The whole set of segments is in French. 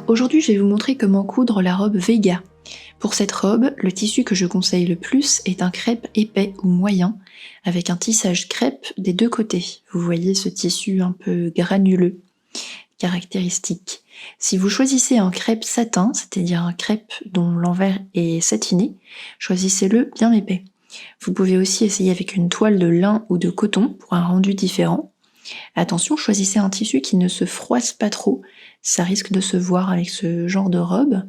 Aujourd'hui, je vais vous montrer comment coudre la robe Vega. Pour cette robe, le tissu que je conseille le plus est un crêpe épais ou moyen, avec un tissage crêpe des deux côtés. Vous voyez ce tissu un peu granuleux, caractéristique. Si vous choisissez un crêpe satin, c'est-à-dire un crêpe dont l'envers est satiné, choisissez-le bien épais. Vous pouvez aussi essayer avec une toile de lin ou de coton pour un rendu différent. Attention, choisissez un tissu qui ne se froisse pas trop, ça risque de se voir avec ce genre de robe.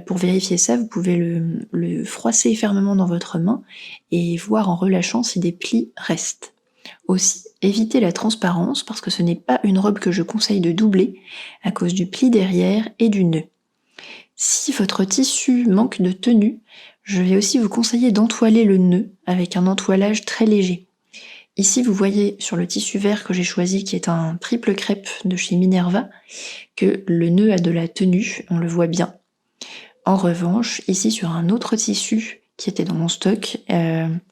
Pour vérifier ça, vous pouvez le froisser fermement dans votre main et voir en relâchant si des plis restent. Aussi, évitez la transparence parce que ce n'est pas une robe que je conseille de doubler à cause du pli derrière et du nœud. Si votre tissu manque de tenue, je vais aussi vous conseiller d'entoiler le nœud avec un entoilage très léger. Ici, vous voyez sur le tissu vert que j'ai choisi, qui est un triple crêpe de chez Minerva, que le nœud a de la tenue, on le voit bien. En revanche, ici sur un autre tissu qui était dans mon stock,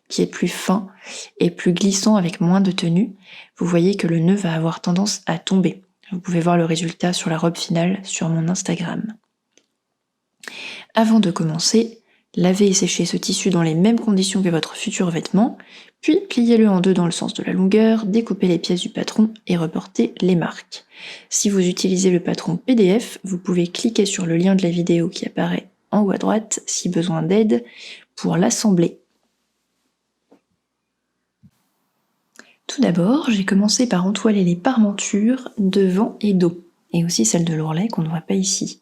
qui est plus fin et plus glissant avec moins de tenue, vous voyez que le nœud va avoir tendance à tomber. Vous pouvez voir le résultat sur la robe finale sur mon Instagram. Avant de commencer, lavez et séchez ce tissu dans les mêmes conditions que votre futur vêtement, puis pliez-le en deux dans le sens de la longueur, découpez les pièces du patron et reportez les marques. Si vous utilisez le patron PDF, vous pouvez cliquer sur le lien de la vidéo qui apparaît en haut à droite si besoin d'aide pour l'assembler. Tout d'abord, j'ai commencé par entoiler les parmentures devant et dos, et aussi celles de l'ourlet qu'on ne voit pas ici.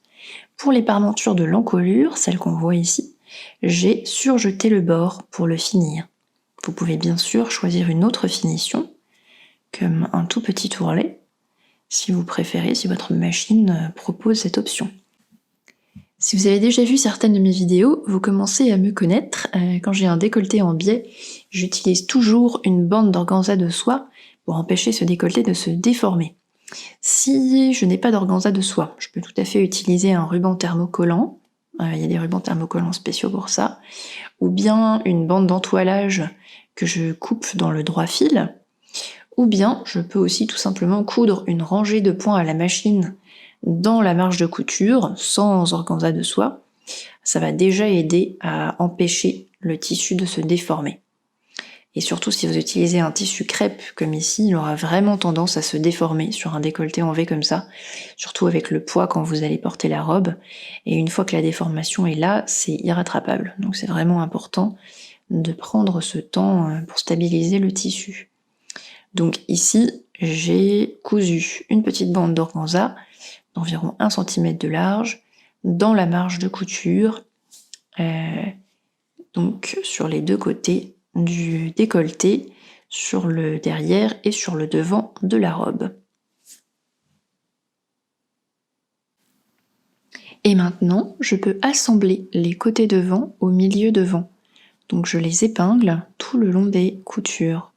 Pour les parmentures de l'encolure, celles qu'on voit ici, j'ai surjeté le bord pour le finir. Vous pouvez bien sûr choisir une autre finition, comme un tout petit ourlet, si vous préférez, si votre machine propose cette option. Si vous avez déjà vu certaines de mes vidéos, vous commencez à me connaître. Quand j'ai un décolleté en biais, j'utilise toujours une bande d'organza de soie pour empêcher ce décolleté de se déformer. Si je n'ai pas d'organza de soie, je peux tout à fait utiliser un ruban thermocollant. Il y a des rubans thermocollants spéciaux pour ça. Ou bien une bande d'entoilage que je coupe dans le droit fil. Ou bien je peux aussi tout simplement coudre une rangée de points à la machine dans la marge de couture, sans organza de soie. Ça va déjà aider à empêcher le tissu de se déformer. Et surtout, si vous utilisez un tissu crêpe comme ici, il aura vraiment tendance à se déformer sur un décolleté en V comme ça, surtout avec le poids quand vous allez porter la robe. Et une fois que la déformation est là, c'est irrattrapable. Donc c'est vraiment important de prendre ce temps pour stabiliser le tissu. Donc ici, j'ai cousu une petite bande d'organza d'environ 1 cm de large dans la marge de couture, donc sur les deux côtés du décolleté, sur le derrière et sur le devant de la robe. Et maintenant, je peux assembler les côtés devant au milieu devant. Donc je les épingle tout le long des coutures.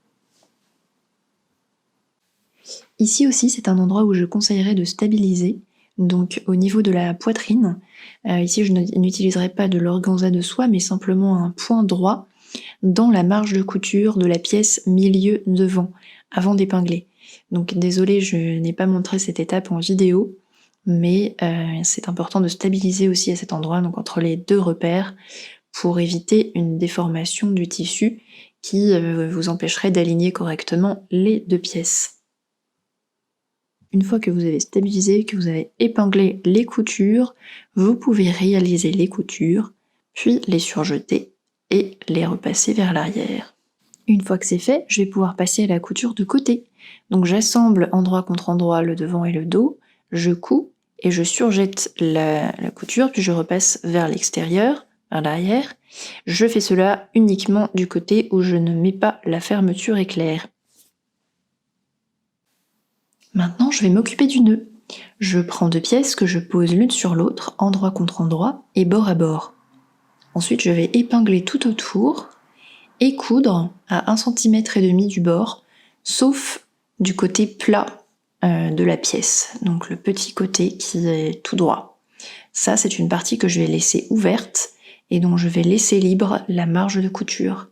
Ici aussi, c'est un endroit où je conseillerais de stabiliser, donc au niveau de la poitrine. Ici, je n'utiliserai pas de l'organza de soie, mais simplement un point droit dans la marge de couture de la pièce milieu devant, avant d'épingler. Donc désolée, je n'ai pas montré cette étape en vidéo, mais c'est important de stabiliser aussi à cet endroit, donc entre les deux repères, pour éviter une déformation du tissu qui vous empêcherait d'aligner correctement les deux pièces. Une fois que vous avez stabilisé, que vous avez épinglé les coutures, vous pouvez réaliser les coutures, puis les surjeter et les repasser vers l'arrière. Une fois que c'est fait, je vais pouvoir passer à la couture de côté. Donc j'assemble endroit contre endroit le devant et le dos, je couds et je surjette la couture, puis je repasse vers l'extérieur, vers l'arrière. Je fais cela uniquement du côté où je ne mets pas la fermeture éclair. Maintenant, je vais m'occuper du nœud. Je prends deux pièces que je pose l'une sur l'autre, endroit contre endroit et bord à bord. Ensuite, je vais épingler tout autour et coudre à 1,5 cm du bord, sauf du côté plat de la pièce, donc le petit côté qui est tout droit. Ça, c'est une partie que je vais laisser ouverte et dont je vais laisser libre la marge de couture.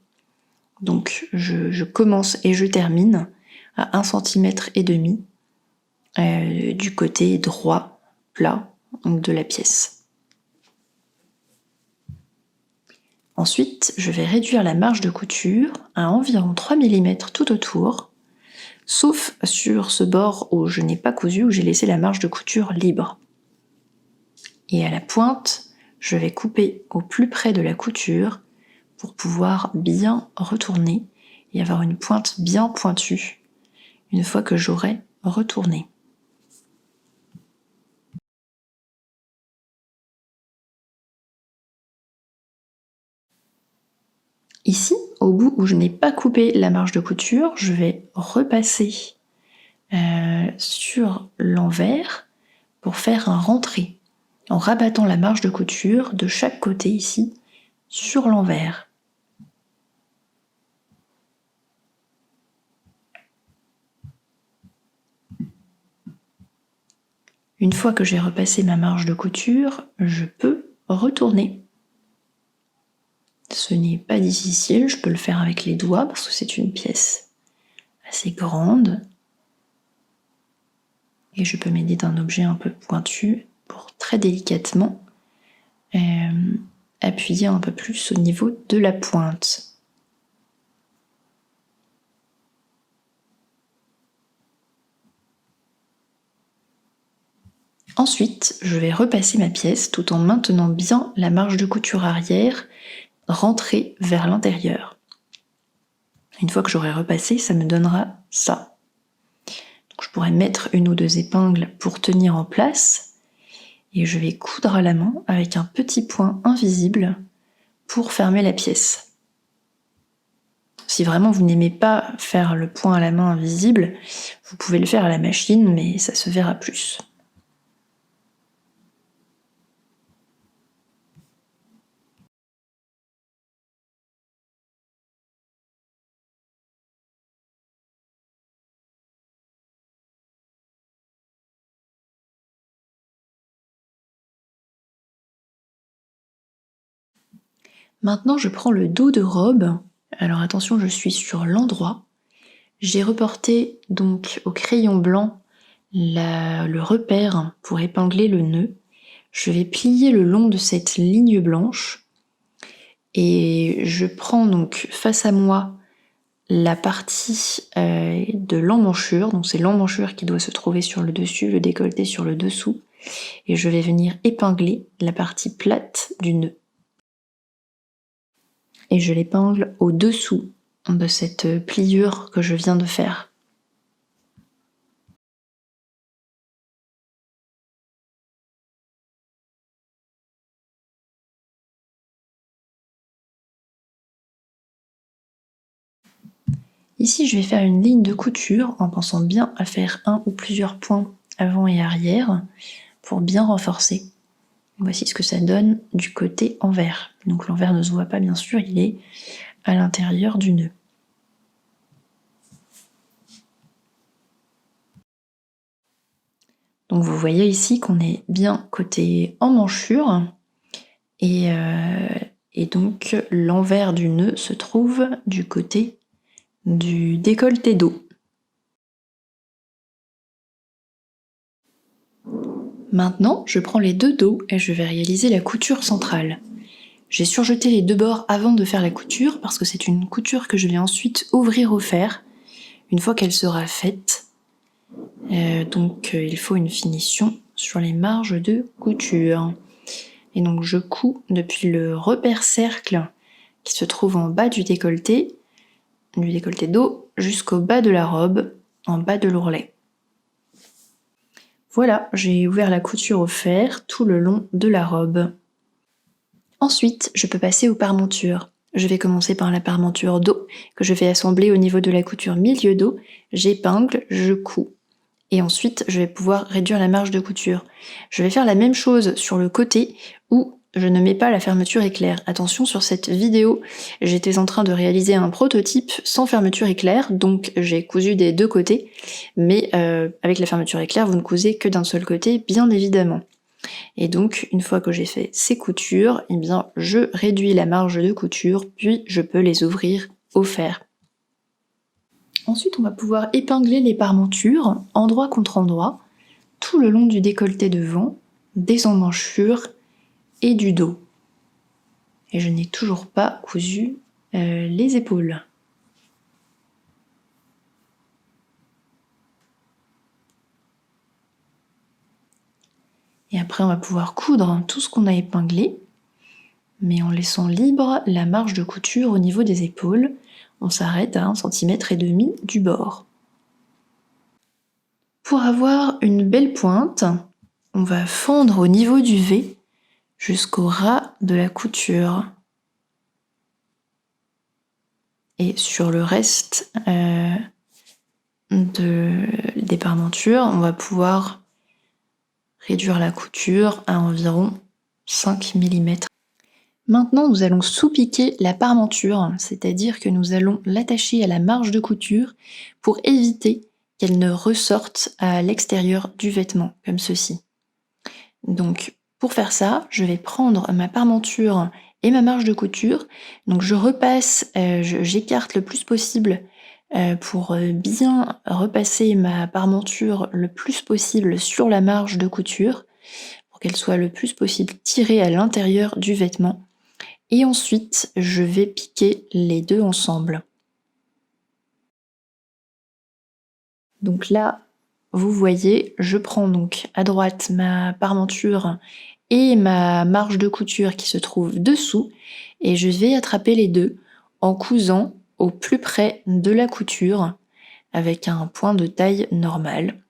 Donc, je commence et je termine à 1,5 cm du côté droit, plat, de la pièce. Ensuite, je vais réduire la marge de couture à environ 3 mm tout autour, sauf sur ce bord où je n'ai pas cousu, où j'ai laissé la marge de couture libre. Et à la pointe, je vais couper au plus près de la couture pour pouvoir bien retourner et avoir une pointe bien pointue une fois que j'aurai retourné. Ici, au bout où je n'ai pas coupé la marge de couture, je vais repasser sur l'envers pour faire un rentré, en rabattant la marge de couture de chaque côté ici sur l'envers. Une fois que j'ai repassé ma marge de couture, je peux retourner. Ce n'est pas difficile, je peux le faire avec les doigts parce que c'est une pièce assez grande. Et je peux m'aider d'un objet un peu pointu pour très délicatement appuyer un peu plus au niveau de la pointe. Ensuite, je vais repasser ma pièce tout en maintenant bien la marge de couture arrière rentrée vers l'intérieur. Une fois que j'aurai repassé, ça me donnera ça. Donc, je pourrais mettre une ou deux épingles pour tenir en place et je vais coudre à la main avec un petit point invisible pour fermer la pièce. Si vraiment vous n'aimez pas faire le point à la main invisible, vous pouvez le faire à la machine, mais ça se verra plus. Maintenant, je prends le dos de robe. Alors attention, je suis sur l'endroit. J'ai reporté donc au crayon blanc le repère pour épingler le nœud. Je vais plier le long de cette ligne blanche et je prends donc face à moi la partie de l'emmanchure. Donc c'est l'emmanchure qui doit se trouver sur le dessus, le décolleté sur le dessous. Et je vais venir épingler la partie plate du nœud. Et je l'épingle au-dessous de cette pliure que je viens de faire. Ici, je vais faire une ligne de couture en pensant bien à faire un ou plusieurs points avant et arrière pour bien renforcer. Voici ce que ça donne du côté envers. Donc l'envers ne se voit pas bien sûr, il est à l'intérieur du nœud. Donc vous voyez ici qu'on est bien côté emmanchure et donc l'envers du nœud se trouve du côté du décolleté dos. Maintenant, je prends les deux dos et je vais réaliser la couture centrale. J'ai surjeté les deux bords avant de faire la couture parce que c'est une couture que je vais ensuite ouvrir au fer une fois qu'elle sera faite. Donc il faut une finition sur les marges de couture. Et donc je couds depuis le repère cercle qui se trouve en bas du décolleté dos jusqu'au bas de la robe, en bas de l'ourlet. Voilà, j'ai ouvert la couture au fer tout le long de la robe. Ensuite, je peux passer aux parementures. Je vais commencer par la parementure dos, que je vais assembler au niveau de la couture milieu dos. J'épingle, je couds. Et ensuite, je vais pouvoir réduire la marge de couture. Je vais faire la même chose sur le côté où je ne mets pas la fermeture éclair. Attention, sur cette vidéo, j'étais en train de réaliser un prototype sans fermeture éclair, donc j'ai cousu des deux côtés, mais avec la fermeture éclair, vous ne cousez que d'un seul côté, bien évidemment. Et donc, une fois que j'ai fait ces coutures, eh bien, je réduis la marge de couture, puis je peux les ouvrir au fer. Ensuite, on va pouvoir épingler les parementures, endroit contre endroit, tout le long du décolleté devant, des emmanchures et du dos. Et je n'ai toujours pas cousu les épaules. Et après, on va pouvoir coudre tout ce qu'on a épinglé, mais en laissant libre la marge de couture au niveau des épaules. On s'arrête à 1,5 cm du bord. Pour avoir une belle pointe, on va fendre au niveau du V jusqu'au ras de la couture. Et sur le reste des parmentures, on va pouvoir réduire la couture à environ 5 mm. Maintenant, nous allons sous-piquer la parmenture, c'est-à-dire que nous allons l'attacher à la marge de couture pour éviter qu'elle ne ressorte à l'extérieur du vêtement, comme ceci. Donc, pour faire ça, je vais prendre ma parmenture et ma marge de couture. Donc, je repasse, j'écarte le plus possible pour bien repasser ma parmenture le plus possible sur la marge de couture, pour qu'elle soit le plus possible tirée à l'intérieur du vêtement. Et ensuite, je vais piquer les deux ensemble. Donc là, vous voyez, je prends donc à droite ma parmenture et ma marge de couture qui se trouve dessous, et je vais attraper les deux en cousant au plus près de la couture avec un point de taille normal.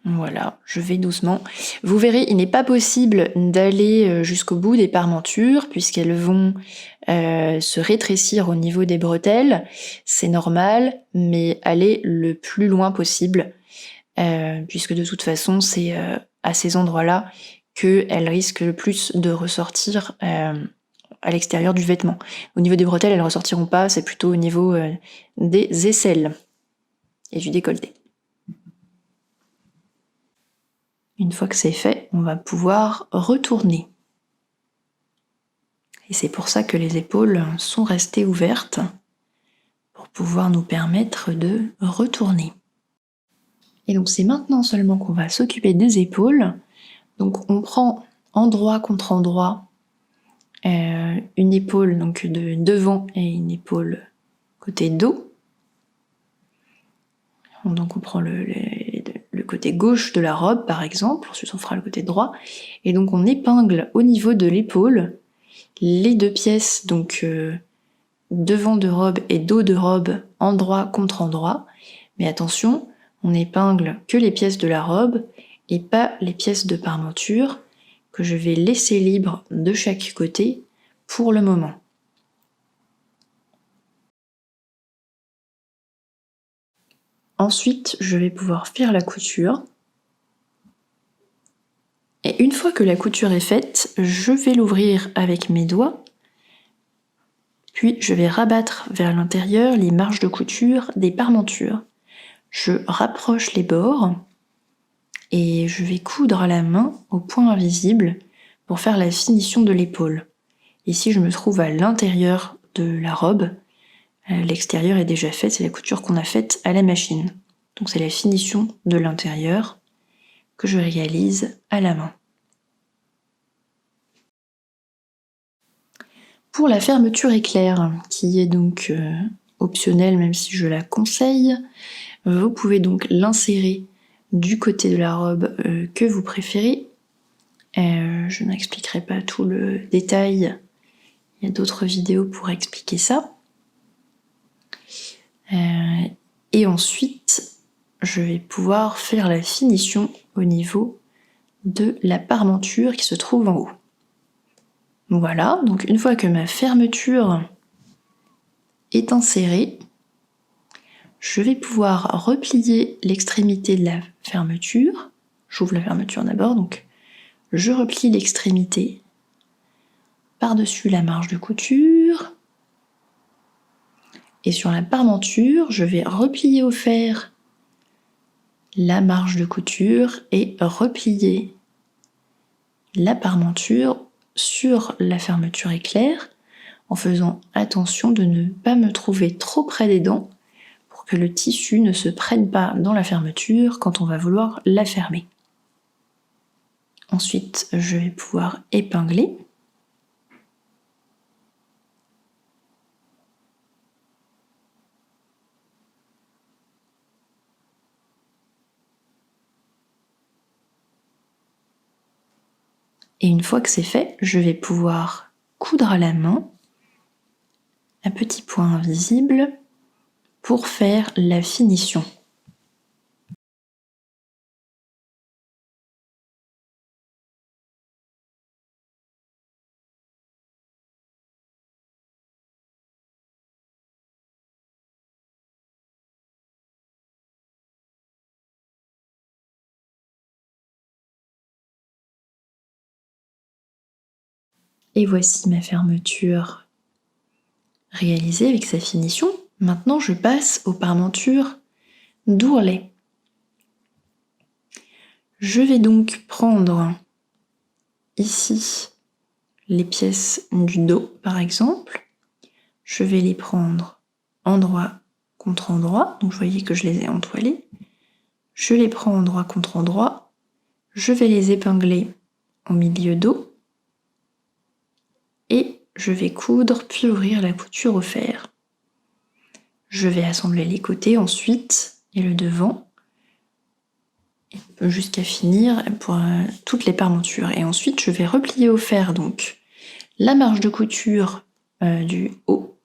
Voilà, je vais doucement. Vous verrez, il n'est pas possible d'aller jusqu'au bout des parmentures puisqu'elles vont se rétrécir au niveau des bretelles. C'est normal, mais allez le plus loin possible puisque de toute façon, c'est à ces endroits-là qu'elles risquent le plus de ressortir à l'extérieur du vêtement. Au niveau des bretelles, elles ne ressortiront pas, c'est plutôt au niveau des aisselles et du décolleté. Une fois que c'est fait, on va pouvoir retourner. Et c'est pour ça que les épaules sont restées ouvertes, pour pouvoir nous permettre de retourner. Et donc c'est maintenant seulement qu'on va s'occuper des épaules. Donc on prend endroit contre endroit une épaule donc de devant et une épaule côté dos. Donc on prend le côté gauche de la robe par exemple, ensuite on fera le côté droit, et donc on épingle au niveau de l'épaule les deux pièces, donc devant de robe et dos de robe, endroit contre endroit, mais attention, on épingle que les pièces de la robe et pas les pièces de parmenture que je vais laisser libres de chaque côté pour le moment. Ensuite, je vais pouvoir faire la couture. Et une fois que la couture est faite, je vais l'ouvrir avec mes doigts. Puis je vais rabattre vers l'intérieur les marges de couture des parmentures. Je rapproche les bords et je vais coudre à la main au point invisible pour faire la finition de l'épaule. Ici, je me trouve à l'intérieur de la robe. L'extérieur est déjà fait, c'est la couture qu'on a faite à la machine. Donc c'est la finition de l'intérieur que je réalise à la main. Pour la fermeture éclair, qui est donc optionnelle même si je la conseille, vous pouvez donc l'insérer du côté de la robe que vous préférez. Je n'expliquerai pas tout le détail, il y a d'autres vidéos pour expliquer ça. Et ensuite, je vais pouvoir faire la finition au niveau de la parmenture qui se trouve en haut. Voilà, donc une fois que ma fermeture est insérée, je vais pouvoir replier l'extrémité de la fermeture. J'ouvre la fermeture d'abord, donc je replie l'extrémité par-dessus la marge de couture. Et sur la parmenture, je vais replier au fer la marge de couture et replier la parmenture sur la fermeture éclair en faisant attention de ne pas me trouver trop près des dents pour que le tissu ne se prenne pas dans la fermeture quand on va vouloir la fermer. Ensuite, je vais pouvoir épingler. Et une fois que c'est fait, je vais pouvoir coudre à la main un petit point invisible pour faire la finition. Et voici ma fermeture réalisée avec sa finition. Maintenant, je passe aux parmentures d'ourlet. Je vais donc prendre ici les pièces du dos, par exemple. Je vais les prendre endroit contre endroit. Donc, vous voyez que je les ai entoilées. Je les prends endroit contre endroit. Je vais les épingler au milieu dos. Et je vais coudre puis ouvrir la couture au fer. Je vais assembler les côtés ensuite et le devant jusqu'à finir pour toutes les parmentures. Et ensuite, je vais replier au fer donc la marge de couture du haut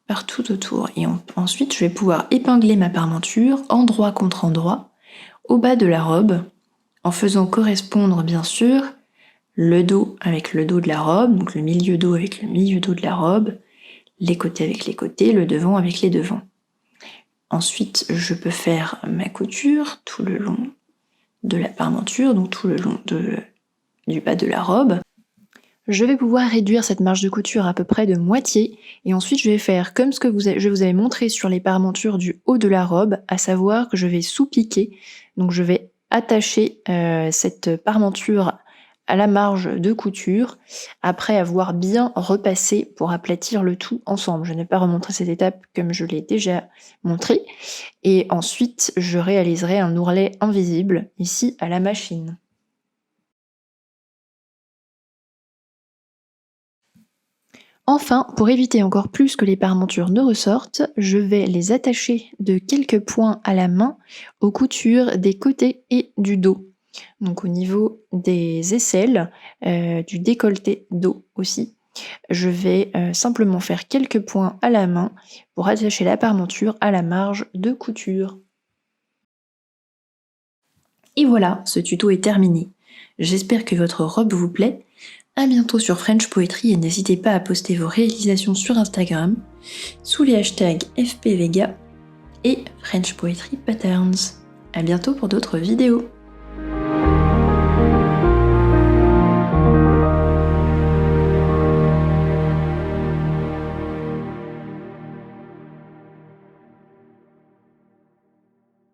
partout autour. Et ensuite, je vais pouvoir épingler ma parmenture endroit contre endroit au bas de la robe en faisant correspondre bien sûr le dos avec le dos de la robe, donc le milieu dos avec le milieu dos de la robe, les côtés avec les côtés, le devant avec les devants. Ensuite, je peux faire ma couture tout le long de la parmenture, donc tout le long du bas de la robe. Je vais pouvoir réduire cette marge de couture à peu près de moitié, et ensuite je vais faire comme ce que je vous avais montré sur les parmentures du haut de la robe, à savoir que je vais sous-piquer, donc je vais attacher cette parmenture à la marge de couture après avoir bien repassé pour aplatir le tout ensemble. Je n'ai pas remontré cette étape comme je l'ai déjà montré. Et ensuite, je réaliserai un ourlet invisible ici à la machine. Enfin, pour éviter encore plus que les parmentures ne ressortent, je vais les attacher de quelques points à la main aux coutures des côtés et du dos. Donc au niveau des aisselles, du décolleté dos aussi, je vais simplement faire quelques points à la main pour attacher la parmenture à la marge de couture. Et voilà, ce tuto est terminé. J'espère que votre robe vous plaît. À bientôt sur French Poetry et n'hésitez pas à poster vos réalisations sur Instagram sous les hashtags FPVega et French Poetry Patterns. À bientôt pour d'autres vidéos.